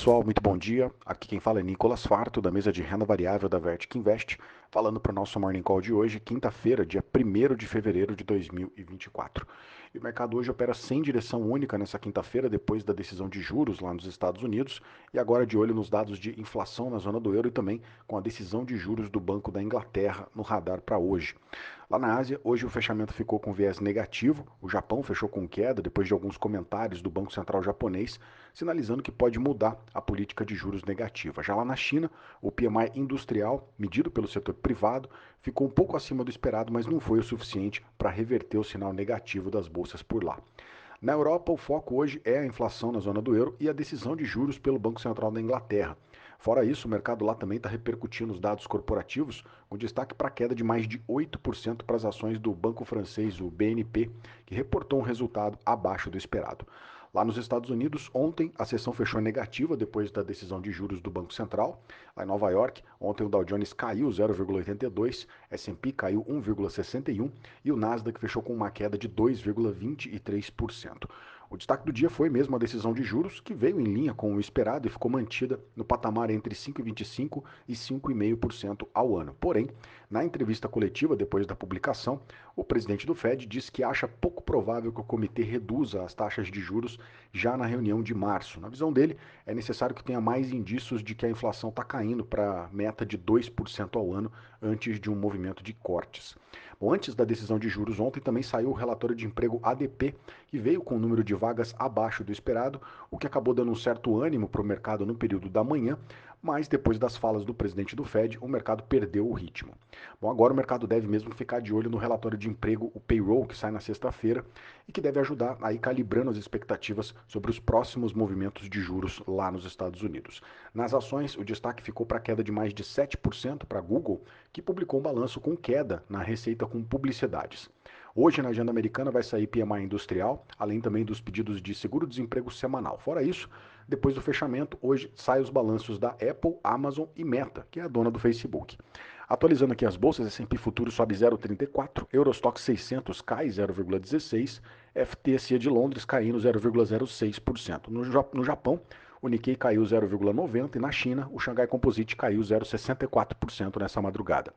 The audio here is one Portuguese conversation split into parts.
pessoal, muito bom dia. Aqui quem fala é Nicolas Farto, da mesa de renda variável da Vertic Invest, falando para o nosso Morning Call de hoje, quinta-feira, dia 1º de fevereiro de 2024. E o mercado hoje opera sem direção única nessa quinta-feira, depois da decisão de juros lá nos Estados Unidos, e agora de olho nos dados de inflação na zona do euro e também com a decisão de juros do Banco da Inglaterra no radar para hoje. Lá na Ásia, hoje o fechamento ficou com viés negativo, o Japão fechou com queda depois de alguns comentários do Banco Central japonês, sinalizando que pode mudar a política de juros negativa. Já lá na China, o PMI industrial, medido pelo setor privado, ficou um pouco acima do esperado, mas não foi o suficiente para reverter o sinal negativo das bolsas por lá. Na Europa, o foco hoje é a inflação na zona do euro e a decisão de juros pelo Banco Central da Inglaterra. Fora isso, o mercado lá também está repercutindo os dados corporativos, com destaque para a queda de mais de 8% para as ações do banco francês, o BNP, que reportou um resultado abaixo do esperado. Lá nos Estados Unidos, ontem a sessão fechou negativa depois da decisão de juros do Banco Central. Lá em Nova York, ontem o Dow Jones caiu 0,82, S&P caiu 1,61 e o Nasdaq fechou com uma queda de 2,23%. O destaque do dia foi mesmo a decisão de juros, que veio em linha com o esperado e ficou mantida no patamar entre 5,25% e 5,5% ao ano. Porém, na entrevista coletiva depois da publicação, o presidente do Fed disse que acha pouco provável que o comitê reduza as taxas de juros já na reunião de março. Na visão dele, é necessário que tenha mais indícios de que a inflação está caindo para a meta de 2% ao ano antes de um movimento de cortes. Bom, antes da decisão de juros ontem também saiu o relatório de emprego ADP, que veio com o número de vagas abaixo do esperado, o que acabou dando um certo ânimo para o mercado no período da manhã, mas depois das falas do presidente do Fed, o mercado perdeu o ritmo. Bom, agora o mercado deve mesmo ficar de olho no relatório de emprego, o payroll, que sai na sexta-feira, e que deve ajudar a ir calibrando as expectativas sobre os próximos movimentos de juros lá nos Estados Unidos. Nas ações, o destaque ficou para a queda de mais de 7% para a Google, que publicou um balanço com queda na receita com publicidades. Hoje, na agenda americana, vai sair PMI industrial, além também dos pedidos de seguro-desemprego semanal. Fora isso, depois do fechamento, hoje saem os balanços da Apple, Amazon e Meta, que é a dona do Facebook. Atualizando aqui as bolsas, S&P Futuro sobe 0,34, Eurostock 600 cai 0,16, FTSE de Londres caindo 0,06%. No Japão, o Nikkei caiu 0,90% e na China, o Xangai Composite caiu 0,64% nessa madrugada.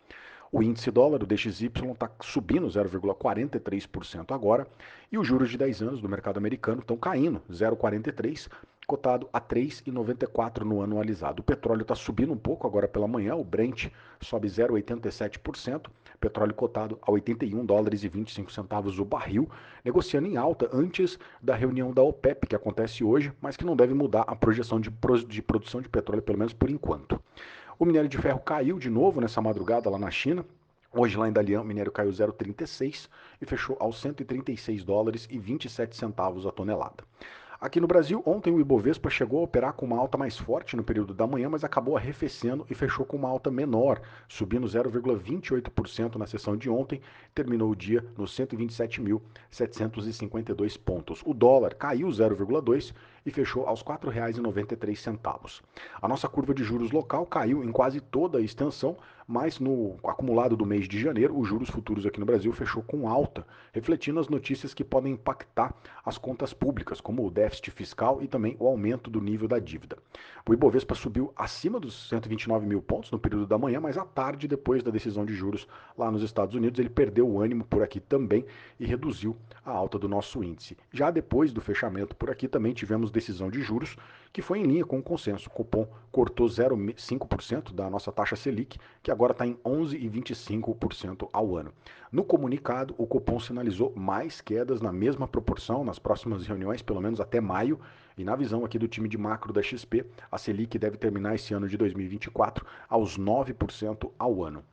O índice dólar, o DXY, está subindo 0,43% agora e os juros de 10 anos do mercado americano estão caindo 0,43%, cotado a 3,94 no anualizado. O petróleo está subindo um pouco agora pela manhã, o Brent sobe 0,87%, petróleo cotado a 81 dólares e 25 centavos o barril, negociando em alta antes da reunião da OPEP, que acontece hoje, mas que não deve mudar a projeção de produção de petróleo, pelo menos por enquanto. O minério de ferro caiu de novo nessa madrugada lá na China. Hoje lá em Dalian o minério caiu 0,36 e fechou aos 136 dólares e 27 centavos a tonelada. Aqui no Brasil, ontem o Ibovespa chegou a operar com uma alta mais forte no período da manhã, mas acabou arrefecendo e fechou com uma alta menor, subindo 0,28% na sessão de ontem, terminou o dia nos 127.752 pontos. O dólar caiu 0,2% e fechou aos R$ 4,93. A nossa curva de juros local caiu em quase toda a extensão, mas no acumulado do mês de janeiro, os juros futuros aqui no Brasil fechou com alta, refletindo as notícias que podem impactar as contas públicas, como o déficit fiscal e também o aumento do nível da dívida. O Ibovespa subiu acima dos 129 mil pontos no período da manhã, mas à tarde, depois da decisão de juros lá nos Estados Unidos, ele perdeu o ânimo por aqui também e reduziu a alta do nosso índice. Já depois do fechamento por aqui, também tivemos decisão de juros, que foi em linha com o consenso. O Copom cortou 0,5% da nossa taxa Selic, que agora está em 11,25% ao ano. No comunicado, o Copom sinalizou mais quedas na mesma proporção nas próximas reuniões, pelo menos até maio, e na visão aqui do time de macro da XP, a Selic deve terminar esse ano de 2024 aos 9% ao ano.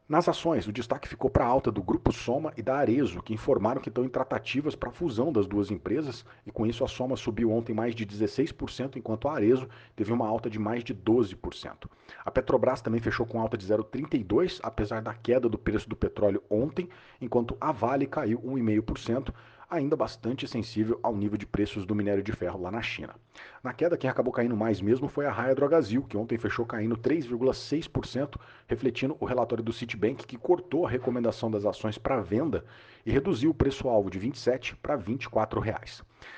Nas ações, o destaque ficou para a alta do Grupo Soma e da Arezo, que informaram que estão em tratativas para a fusão das duas empresas, e com isso a Soma subiu ontem mais de 16%, enquanto a Arezo teve uma alta de mais de 12%. A Petrobras também fechou com alta de 0,32%, apesar da queda do preço do petróleo ontem, enquanto a Vale caiu 1,5%. ainda bastante sensível ao nível de preços do minério de ferro lá na China. Na queda, quem acabou caindo mais mesmo foi a Raia Drogasil, que ontem fechou caindo 3,6%, refletindo o relatório do Citibank, que cortou a recomendação das ações para venda e reduziu o preço-alvo de R$ 27 para R$ 24.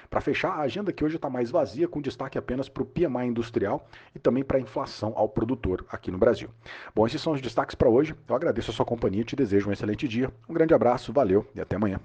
Para fechar, a agenda que hoje está mais vazia, com destaque apenas para o PMI industrial e também para a inflação ao produtor aqui no Brasil. Bom, esses são os destaques para hoje. Eu agradeço a sua companhia e te desejo um excelente dia. Um grande abraço, valeu e até amanhã.